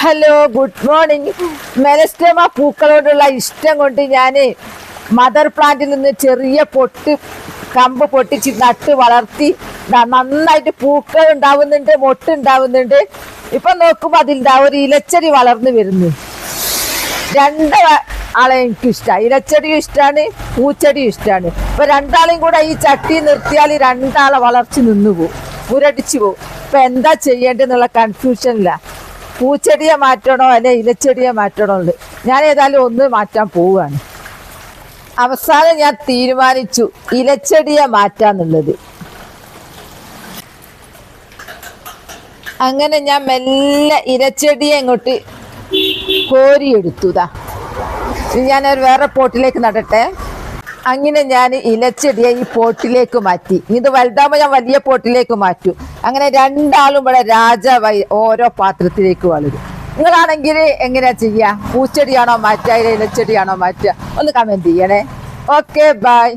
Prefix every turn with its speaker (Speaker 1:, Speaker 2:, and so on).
Speaker 1: Hello, good morning. Melastoma പൂക്കളോടുള്ള ഇഷ്ടം കൊണ്ട് ഞാൻ മദർ പ്ലാന്റിൽ നിന്ന് ചെറിയ കമ്പ് പൊട്ടിച്ച് നട്ട് വളർത്തി നന്നായിട്ട് പൂക്കൾ ഉണ്ടാവുന്നുണ്ട്, മൊട്ടുണ്ടാവുന്നുണ്ട്. ഇപ്പൊ നോക്കുമ്പോൾ അതിൻ്റെ ഒരു ഇലച്ചെടി വളർന്നു വരുന്നു. രണ്ട് ആളെ എനിക്ക് ഇഷ്ടമാണ്, ഇലച്ചെടിയും ഇഷ്ടമാണ്, പൂച്ചെടിയും ഇഷ്ടമാണ്. ഇപ്പൊ രണ്ടാളെയും കൂടെ ഈ ചട്ടി നിർത്തിയാൽ രണ്ടാളെ വളർച്ച നിന്നു പോകും, മുരടിച്ചു പോകും. ഇപ്പൊ എന്താ ചെയ്യേണ്ടതെന്നുള്ള കൺഫ്യൂഷനില്ല. പൂച്ചെടിയെ മാറ്റണോ അല്ലെ ഇലച്ചെടിയെ മാറ്റണോ എന്ന് ഞാൻ ഏതായാലും ഒന്ന് മാറ്റാൻ പോവുകയാണ്. അവസാനം ഞാൻ തീരുമാനിച്ചു ഇലച്ചെടിയെ മാറ്റാന്നുള്ളത്. അങ്ങനെ ഞാൻ മെല്ലെ ഇലച്ചെടിയെ ഇങ്ങോട്ട് കോരിയെടുത്തുതാ. ഞാനൊരു വേറെ പോട്ടിലേക്ക് നടട്ടെ. അങ്ങനെ ഞാൻ ഇലച്ചെടിയെ ഈ പോട്ടിലേക്ക് മാറ്റി. ഇത് വലുതാകുമ്പോൾ ഞാൻ വലിയ പോട്ടിലേക്ക് മാറ്റും. അങ്ങനെ രണ്ടാളും ഇവിടെ രാജാവായി ഓരോ പാത്രത്തിലേക്ക് വളരും. നിങ്ങളാണെങ്കിൽ എങ്ങനെയാ ചെയ്യുക? പൂച്ചെടിയാണോ മാറ്റുക, ഇലച്ചെടിയാണോ മാറ്റുക? ഒന്ന് കമന്റ് ചെയ്യണേ. Okay, by.